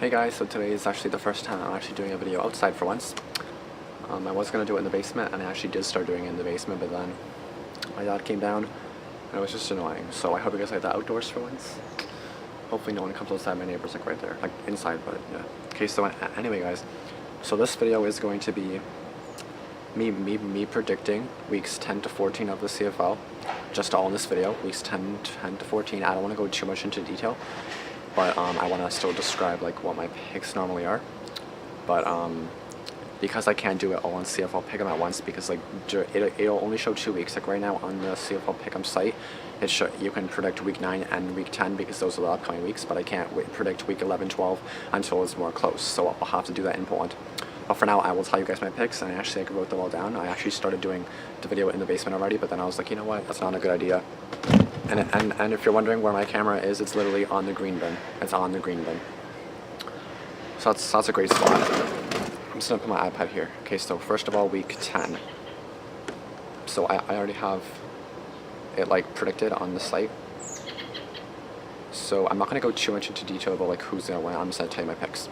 Hey guys, so today is actually the first time I'm actually doing a video outside for once. I was going to do it in the basement, and I actually did start doing it in the basement, but then my dad came down and it was just annoying. So I hope you guys like the outdoors for once. Hopefully no one comes outside. My neighbor's like right there, like inside, but yeah. Okay, so anyway guys, so this video is going to be me predicting weeks 10 to 14 of the CFL, just all in this video, weeks 10 to 14. I don't want to go too much into detail, but I want to still describe like what my picks normally are. But because I can't do it all on CFL Pick'em at once, because like it'll only show 2 weeks. Like right now on the CFL Pick'em site, you can predict week 9 and week 10 because those are the upcoming weeks. But I can't predict week 11, 12 until it's more close. So I'll have to do that in Poland. But for now, I will tell you guys my picks, and I wrote them all down. I actually started doing the video in the basement already, but then I was like, you know what, that's not a good idea. And if you're wondering where my camera is, it's literally on the green bin. It's on the green bin. So that's a great spot. I'm just gonna put my iPad here. Okay, so first of all, week 10. So I already have it like predicted on the site. So I'm not gonna go too much into detail about like who's gonna win. I'm just gonna tell you my picks.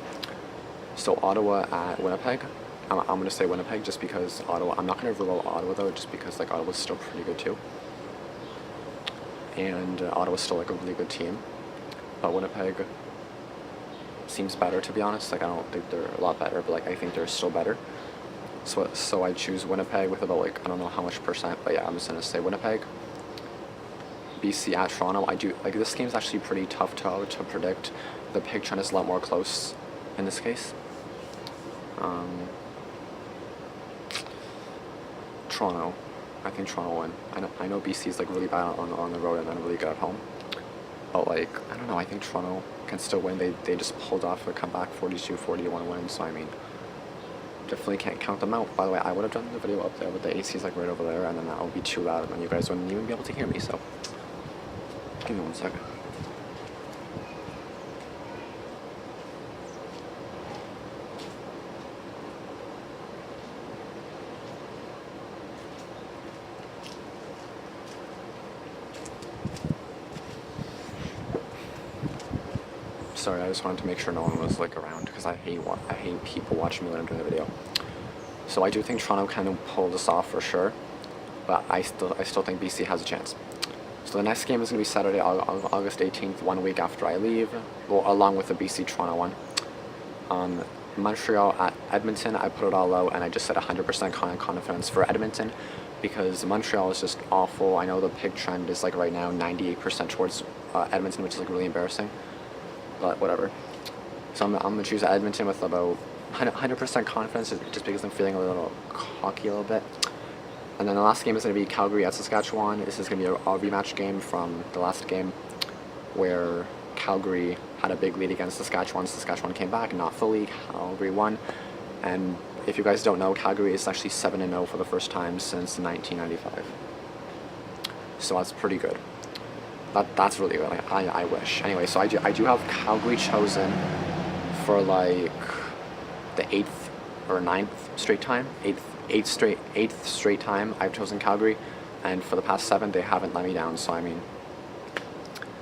So Ottawa at Winnipeg. I'm gonna say Winnipeg just because Ottawa. I'm not gonna rule out Ottawa though, just because like Ottawa's still pretty good too. And Ottawa's still like a really good team, but Winnipeg seems better, to be honest. Like I don't think they're a lot better, but like I think they're still better. So I choose Winnipeg with about like I don't know how much percent, but yeah, I'm just gonna say Winnipeg. BC at Toronto. I do like this game's actually pretty tough to predict. The pick trend is a lot more close in this case. Toronto. I think Toronto will win. I know BC is like really bad on the road and then really good at home. But like, I don't know, I think Toronto can still win. They just pulled off a comeback 42-41 win, so I mean, definitely can't count them out. By the way, I would have done the video up there, but the AC's like right over there, and then that would be too loud, and then you guys wouldn't even be able to hear me, so give me 1 second. Sorry, I just wanted to make sure no one was like around, because I hate people watching me when I'm doing the video. So I do think Toronto can pull this off for sure, but I still think BC has a chance. So the next game is going to be Saturday, August 18th, 1 week after I leave, well, along with the BC Toronto one. Montreal at Edmonton, I put it all low, and I just said 100% confidence for Edmonton, because Montreal is just awful. I know the pick trend is like right now 98% towards Edmonton, which is like really embarrassing. But whatever. So I'm going to choose Edmonton with about 100% confidence, just because I'm feeling a little cocky a little bit. And then the last game is going to be Calgary at Saskatchewan. This is going to be a rematch game from the last game where Calgary had a big lead against Saskatchewan. Saskatchewan came back, not fully. Calgary won. And if you guys don't know, Calgary is actually 7-0 for the first time since 1995. So that's pretty good. That's really good. Like, I wish. Anyway, so I do have Calgary chosen for like the 8th or 9th straight time. 8th straight time I've chosen Calgary, and for the past 7 they haven't let me down. So I mean,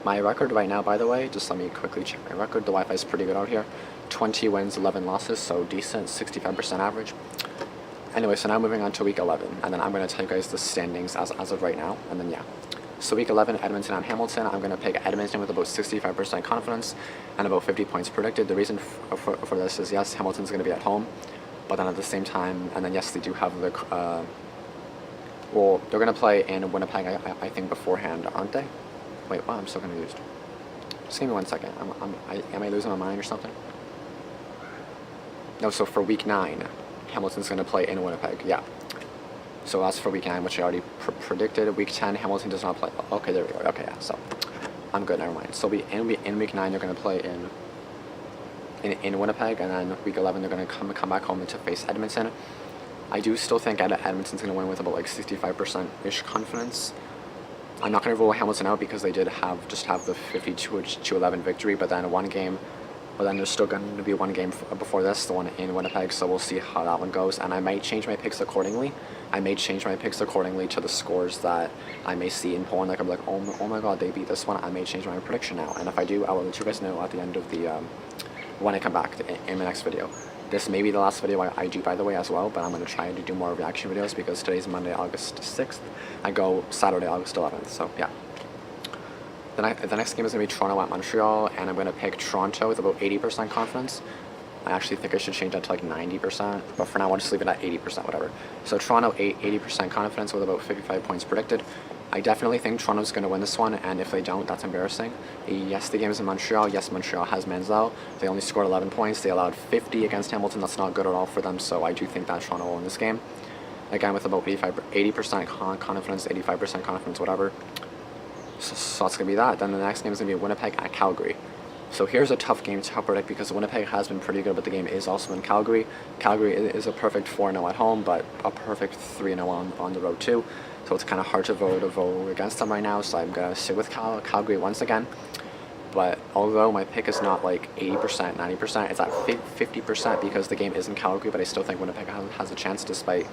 my record right now, by the way, just let me quickly check my record. The Wi-Fi is pretty good out here. 20 wins, 11 losses, so decent, 65% average. Anyway, so now moving on to week 11, and then I'm going to tell you guys the standings as of right now, and then yeah. So week 11, Edmonton and Hamilton. I'm going to pick Edmonton with about 65% confidence and about 50 points predicted. The reason for this is, yes, Hamilton's going to be at home, but then at the same time, and then yes, they do have the, well, they're going to play in Winnipeg, I think, beforehand, aren't they? Wait, what? I'm so confused. Just give me 1 second. Am I losing my mind or something? No, so for week 9, Hamilton's going to play in Winnipeg, yeah. So that's for week 9, which I already predicted. Week 10, Hamilton does not play. Okay, there we go. Okay, yeah, so I'm good, never mind. So in week 9, they're going to play in Winnipeg, and then week 11, they're going to come back home to face Edmonton. I do still think Edmonton's going to win with about like 65%-ish confidence. I'm not going to rule Hamilton out because they did just have the 52-11 victory, but then one game. But then there's still going to be one game before this, the one in Winnipeg, so we'll see how that one goes. And I might change my picks accordingly. I may change my picks accordingly to the scores that I may see in Poland. Like I'm like, oh my god, they beat this one. I may change my prediction now. And if I do, I will let you guys know at the end of the when I come back in the next video. This may be the last video I do, by the way, as well, but I'm going to try to do more reaction videos because today's Monday, August 6th. I go Saturday, August 11th, so yeah. The next game is going to be Toronto at Montreal, and I'm going to pick Toronto with about 80% confidence. I actually think I should change that to like 90%, but for now I'll just leave it at 80%, whatever. So Toronto, 80% confidence with about 55 points predicted. I definitely think Toronto's going to win this one, and if they don't, that's embarrassing. Yes, the game is in Montreal. Yes, Montreal has Manziel. They only scored 11 points. They allowed 50 against Hamilton. That's not good at all for them, so I do think that Toronto will win this game. Again, with about 80% confidence, 85% confidence, whatever. So that's going to be that. Then the next game is going to be Winnipeg at Calgary. So here's a tough game to predict because Winnipeg has been pretty good, but the game is also in Calgary. Calgary is a perfect 4-0 at home, but a perfect 3-0 on the road too. So it's kind of hard to vote against them right now, so I'm going to stick with Calgary once again. But although my pick is not like 80%, 90%, it's at 50% because the game is in Calgary, but I still think Winnipeg has a chance despite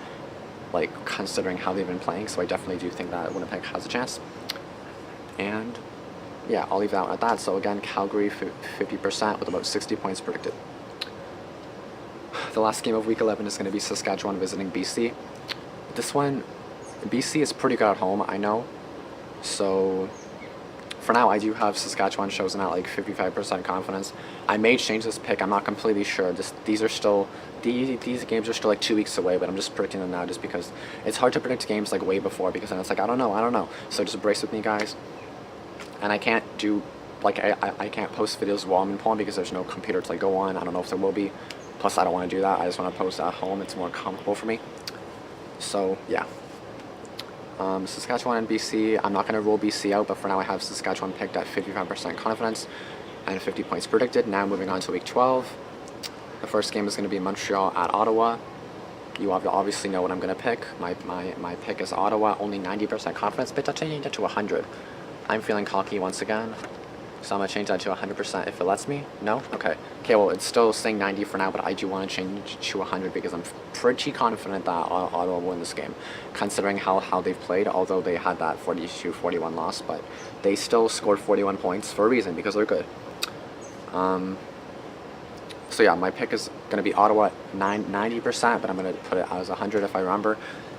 like considering how they've been playing. So I definitely do think that Winnipeg has a chance. And yeah, I'll leave that at that. So again, Calgary 50% with about 60 points predicted. The last game of Week 11 is going to be Saskatchewan visiting BC. This one, BC is pretty good at home, I know. So for now, I do have Saskatchewan chosen at like 55% confidence. I may change this pick. I'm not completely sure. These games are still like 2 weeks away, but I'm just predicting them now just because it's hard to predict games like way before because then it's like, I don't know. So just brace with me, guys. And I can't do, like, I can't post videos while I'm in Poland because there's no computer to like go on. I don't know if there will be. Plus, I don't want to do that. I just want to post at home. It's more comfortable for me. So, yeah. Saskatchewan and BC, I'm not going to rule BC out, but for now I have Saskatchewan picked at 55% confidence and 50 points predicted. Now moving on to Week 12. The first game is going to be Montreal at Ottawa. You obviously know what I'm going to pick. My pick is Ottawa, only 90% confidence, but I'll change that to 100. I'm feeling cocky once again, so I'm going to change that to 100% if it lets me. No? Okay, well, it's still saying 90 for now, but I do want to change to 100 because I'm pretty confident that Ottawa will win this game, considering how they've played, although they had that 42-41 loss, but they still scored 41 points for a reason, because they're good. So yeah, my pick is going to be Ottawa 90%, but I'm going to put it as 100 if I remember,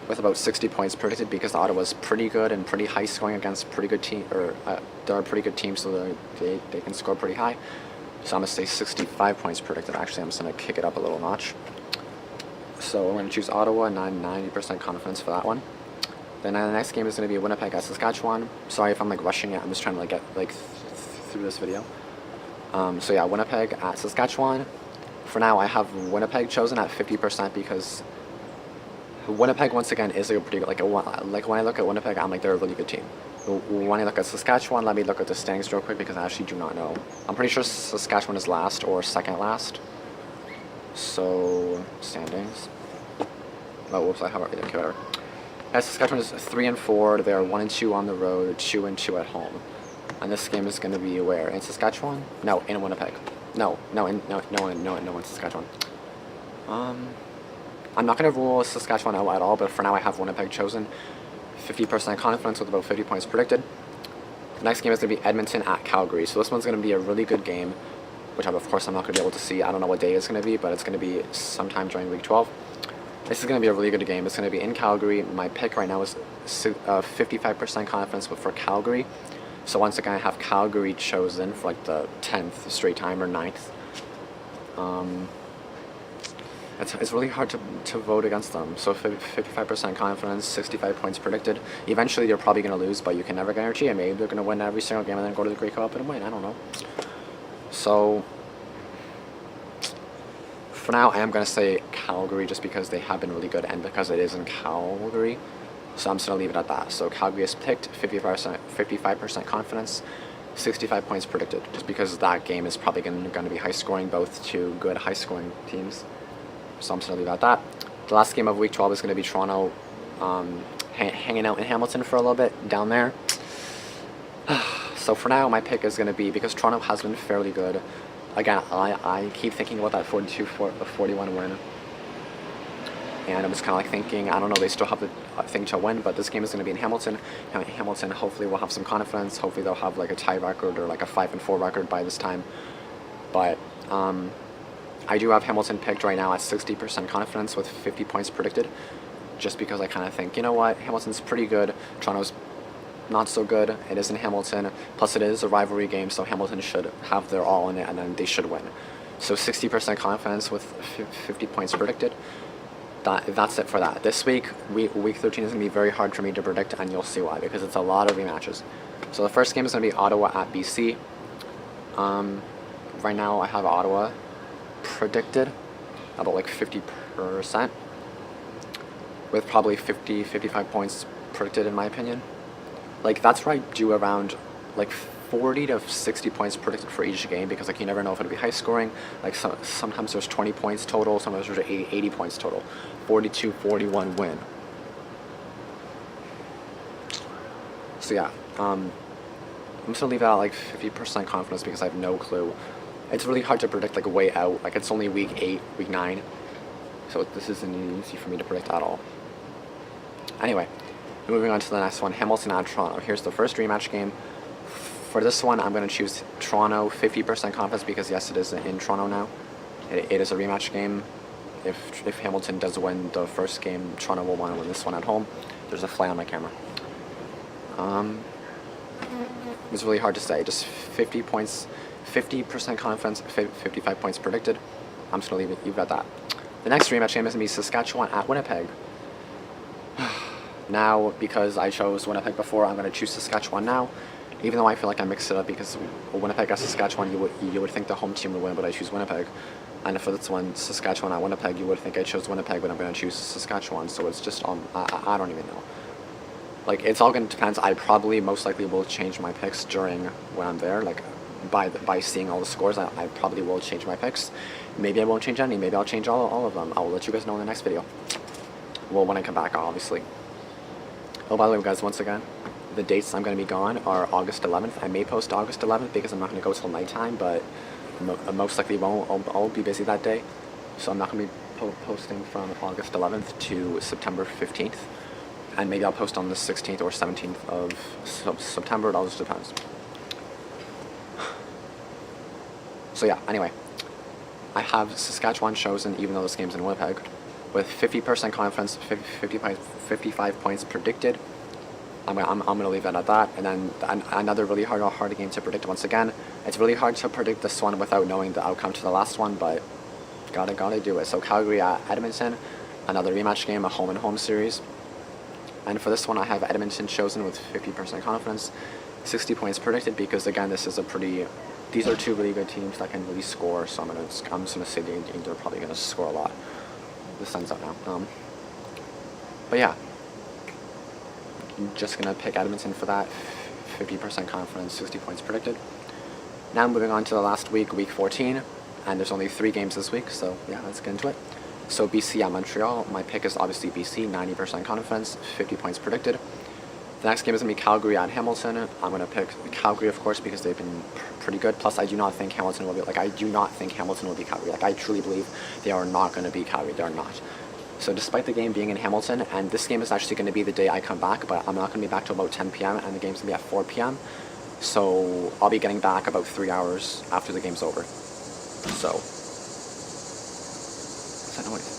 with about 60 points predicted because Ottawa's pretty good and pretty high scoring against pretty good team, they're a pretty good team, so they can score pretty high. So I'm going to say 65 points predicted. Actually, I'm just going to kick it up a little notch. So I'm going to choose Ottawa, 90% confidence for that one. Then the next game is going to be Winnipeg at Saskatchewan. Sorry if I'm like rushing it. I'm just trying to like get like through this video. So yeah, Winnipeg at Saskatchewan. For now, I have Winnipeg chosen at 50% because Winnipeg once again is a pretty good, like when I look at Winnipeg, I'm like they're a really good team. When I look at Saskatchewan, let me look at the standings real quick because I actually do not know. I'm pretty sure Saskatchewan is last or second last. So standings. Oh, whoops! I have it. Okay, whatever. As Saskatchewan is 3-4. They are 1-2 on the road, 2-2 at home. And this game is going to be where? In Saskatchewan? No, in Winnipeg. No, in Saskatchewan. I'm not going to rule Saskatchewan out at all, but for now I have Winnipeg chosen. 50% confidence with about 50 points predicted. The next game is going to be Edmonton at Calgary. So this one's going to be a really good game, which of course I'm not going to be able to see. I don't know what day it's going to be, but it's going to be sometime during Week 12. This is going to be a really good game. It's going to be in Calgary. My pick right now is 55% confidence for Calgary. So once again, I have Calgary chosen for like the 10th straight time or 9th. It's really hard to vote against them. So 55% confidence, 65 points predicted. Eventually, they're probably going to lose, but you can never guarantee it. Maybe they're going to win every single game and then go to the Grey Cup and win. I don't know. So for now, I am going to say Calgary just because they have been really good and because it is in Calgary. So I'm just going to leave it at that. So Calgary is picked, 55% confidence, 65 points predicted, just because that game is probably going to be high scoring, both two good high scoring teams. So I'm just going to leave it at that. The last game of Week 12 is going to be Toronto hanging out in Hamilton for a little bit down there. So for now, my pick is going to be, because Toronto has been fairly good. Again, I keep thinking about that 42-41 win. And I'm just kind of like thinking, I don't know, they still have the thing to win, but this game is going to be in Hamilton. Hamilton hopefully will have some confidence. Hopefully they'll have like a tie record or like a 5-4 record by this time. But I do have Hamilton picked right now at 60% confidence with 50 points predicted, just because I kind of think, you know what, Hamilton's pretty good, Toronto's not so good. It is in Hamilton, plus it is a rivalry game, so Hamilton should have their all in it, and then they should win. So 60% confidence with 50 points predicted. That's it for that. This week 13 is going to be very hard for me to predict, and you'll see why, because it's a lot of rematches. So the first game is going to be Ottawa at BC. Right now I have Ottawa predicted about like 50%, with probably 55 points predicted in my opinion. Like that's where I do around like 40 to 60 points predicted for each game, because like you never know if it'll be high scoring. Like sometimes there's 20 points total, sometimes there's 80 points total. 42-41 win. So yeah, I'm just gonna leave it at like 50% confidence because I have no clue. It's really hard to predict like way out. Like it's only week 8, week 9, so this isn't easy for me to predict at all. Anyway, moving on to the next one, Hamilton at Toronto. Here's the first rematch game. For this one, I'm going to choose Toronto 50% confidence because yes, it is in Toronto now. It is a rematch game. If Hamilton does win the first game, Toronto will want to win this one at home. There's a fly on my camera. It's really hard to say. Just 50 points, 50% confidence, 55 points predicted. I'm just going to leave it at that. The next rematch game is going to be Saskatchewan at Winnipeg. Now, because I chose Winnipeg before, I'm going to choose Saskatchewan now. Even though I feel like I mixed it up because Winnipeg at Saskatchewan, you would think the home team would win, but I choose Winnipeg. And for this one, Saskatchewan at Winnipeg, you would think I chose Winnipeg, but I'm going to choose Saskatchewan. So it's just, I don't even know. Like, it's all going to depend. I probably most likely will change my picks during when I'm there. Like, by seeing all the scores, I probably will change my picks. Maybe I won't change any. Maybe I'll change all of them. I will let you guys know in the next video. Well, when I come back, obviously. Oh, by the way, guys, once again, the dates I'm going to be gone are August 11th. I may post August 11th because I'm not going to go till nighttime, but most likely won't. I'll be busy that day. So I'm not going to be posting from August 11th to September 15th. And maybe I'll post on the 16th or 17th of September. It all just depends. So yeah, anyway. I have Saskatchewan chosen, even though this game's in Winnipeg, with 50% confidence, 55 points predicted. I'm gonna leave it at that. And then another really hard game to predict once again. It's really hard to predict this one without knowing the outcome to the last one, but gotta do it. So Calgary at Edmonton, another rematch game, a home and home series. And for this one, I have Edmonton chosen with 50% confidence, 60 points predicted, because again, these are two really good teams that can really score. So I'm just gonna say they're probably gonna score a lot. The sun's out now. But yeah, I'm just gonna pick Edmonton for that. 50% confidence, 60 points predicted. Now moving on to the last week, week 14, and there's only 3 games this week. So yeah, let's get into it. So BC at Montreal. My pick is obviously BC, 90% confidence, 50 points predicted. The next game is going to be Calgary at Hamilton. I'm going to pick Calgary, of course, because they've been pretty good. Plus, I do not think Hamilton will be, Calgary. Like, I truly believe they are not going to beat Calgary. They are not. So despite the game being in Hamilton, and this game is actually going to be the day I come back, but I'm not going to be back till about 10 p.m., and the game's going to be at 4 p.m. So I'll be getting back about 3 hours after the game's over. So, what's that noise?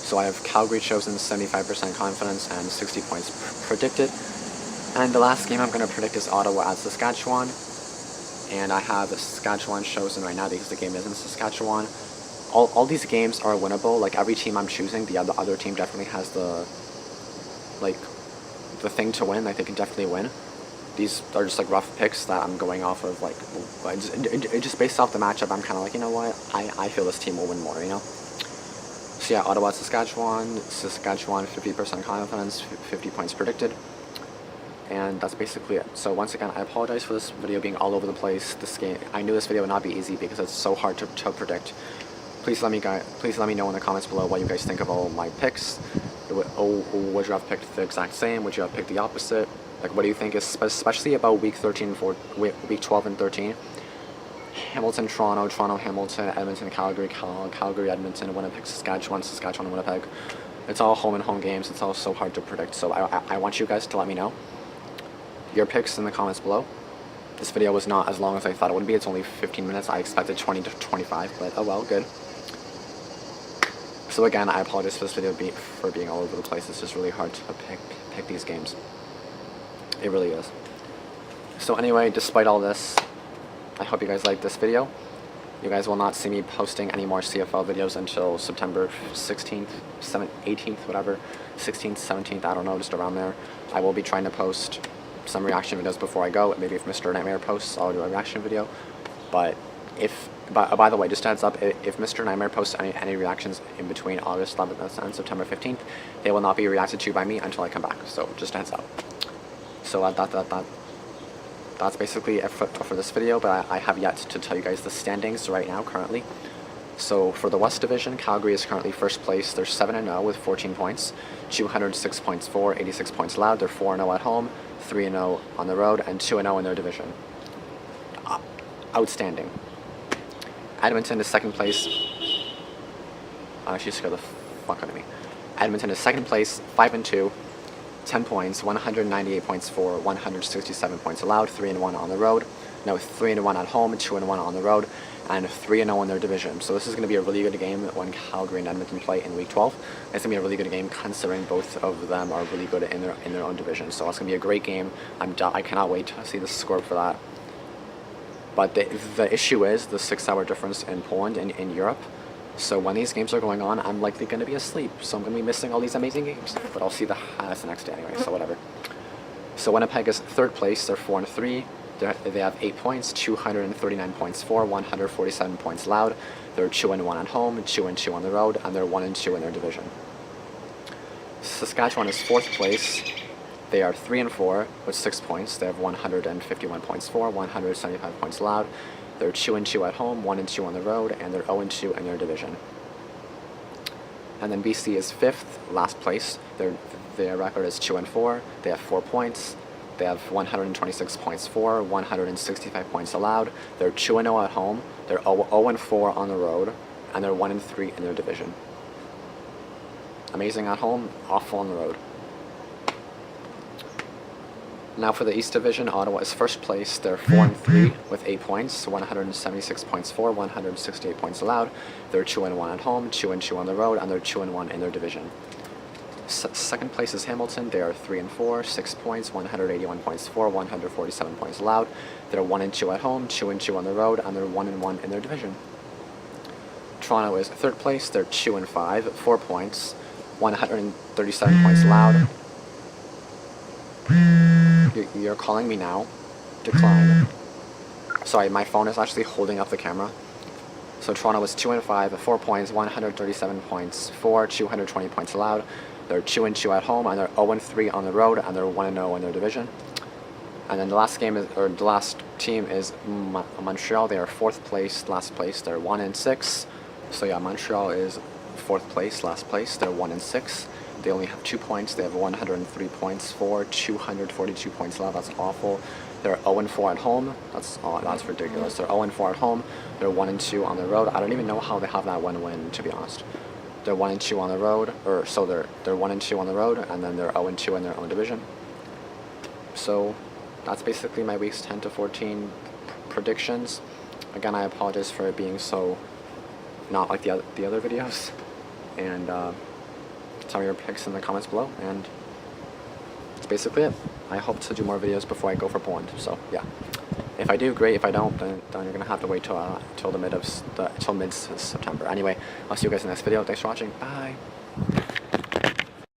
So I have Calgary chosen, 75% confidence and 60 points predicted. And the last game I'm going to predict is Ottawa at Saskatchewan. And I have Saskatchewan chosen right now because the game is in Saskatchewan. All these games are winnable. Like, every team I'm choosing, the other team definitely has the thing to win. Like, they can definitely win. These are just like rough picks that I'm going off of. Like, just based off the matchup, I'm kind of like, you know what? I feel this team will win more, you know? So yeah, Ottawa, Saskatchewan, 50% confidence, 50 points predicted. And that's basically it. So once again, I apologize for this video being all over the place. This game, I knew this video would not be easy because it's so hard to predict. Please let me know in the comments below what you guys think of all my picks. Would you have picked the exact same? Would you have picked the opposite? Like, what do you think? Especially about week 13 week 12 and 13. Hamilton, Toronto, Hamilton, Edmonton, Calgary, Calgary, Edmonton, Winnipeg, Saskatchewan, Winnipeg. It's all home and home games. It's all so hard to predict. So I want you guys to let me know your picks in the comments below. This video was not as long as I thought it would be. It's only 15 minutes. I expected 20 to 25, but oh well, good. So again, I apologize for this video for being all over the place. It's just really hard to pick these games. It really is. So anyway, despite all this, I hope you guys liked this video. You guys will not see me posting any more CFL videos until September 16th, 18th, whatever, 16th, 17th, I don't know, just around there. I will be trying to post some reaction videos before I go. Maybe if Mr. Nightmare posts, I'll do a reaction video. But by the way, just a heads up, if Mr. Nightmare posts any reactions in between August 11th and September 15th, they will not be reacted to by me until I come back. So just a heads up. So that's basically it for this video, but I have yet to tell you guys the standings right now currently. So for the West Division, Calgary is currently first place. They're 7-0 with 14 points, 206 points for, 86 points allowed. They're 4-0 at home, 3-0 on the road, and 2-0 in their division. Outstanding. Edmonton is second place. She scared the fuck out of me. Edmonton is second place, 5-2. 10 points, 198 points for, 167 points allowed, 3-1 on the road. No, 3-1 at home, 2-1 on the road, and 3-0 in their division. So this is going to be a really good game when Calgary and Edmonton play in Week 12. It's going to be a really good game considering both of them are really good in their own division. So it's going to be a great game. I cannot wait to see the score for that. But the issue is the 6-hour difference in Poland and in Europe. So when these games are going on, I'm likely going to be asleep. So I'm going to be missing all these amazing games. But I'll see the highlights the next day anyway, so whatever. So Winnipeg is third place. They're 4-3. They have 8 points, 239 points for, 147 points allowed. They're 2-1 at home, 2-2 on the road, and they're 1-2 in their division. Saskatchewan is fourth place. They are 3-4 with 6 points. They have 151 points for, 175 points allowed. They're 2-2 at home, 1-2 on the road, and they're 0-2 in their division. And then BC is fifth, last place. Their record is 2-4. They have 4 points. They have 126 points for, 165 points allowed. They're 2-0 at home. They're 0-4 on the road, and they're 1-3 in their division. Amazing at home, awful on the road. Now for the East Division, Ottawa is first place. They're 4-3 with 8 points, 176 points for, 168 points allowed. They're 2-1 at home, 2-2 on the road, and they're 2-1 in their division. Second place is Hamilton. They are 3-4, 6 points, 181 points for, 147 points allowed. They're 1-2 at home, 2-2 on the road, and they're 1-1 in their division. Toronto is third place. They're 2-5, 4 points, 137 points allowed. You're calling me now. Decline. Sorry, my phone is actually holding up the camera. So Toronto is 2-5, 4 points, 137 points for, 220 points allowed. They're 2-2 at home, and they're 0-3 on the road, and they're 1-0 in their division. And then the last team is Montreal. They are fourth place, last place. They're 1-6. So yeah, Montreal is fourth place, last place. They're 1-6. They only have 2 points. They have 103 points for, 242 points allowed. That's awful. They're 0-4 at home. That's ridiculous. They're 0-4 at home. They're 1-2 on the road. I don't even know how they have that one win, to be honest. They're 1-2 on the road, they're 1-2 on the road, and then they're 0-2 in their own division. So that's basically my weeks 10 to 14 predictions. Again, I apologize for it being so not like the other videos. And tell me your picks in the comments below, and that's basically it. I hope to do more videos before I go for Poland. So yeah, if I do, great. If I don't, then you're gonna have to wait till mid-September. Anyway, I'll see you guys in the next video. Thanks for watching. Bye.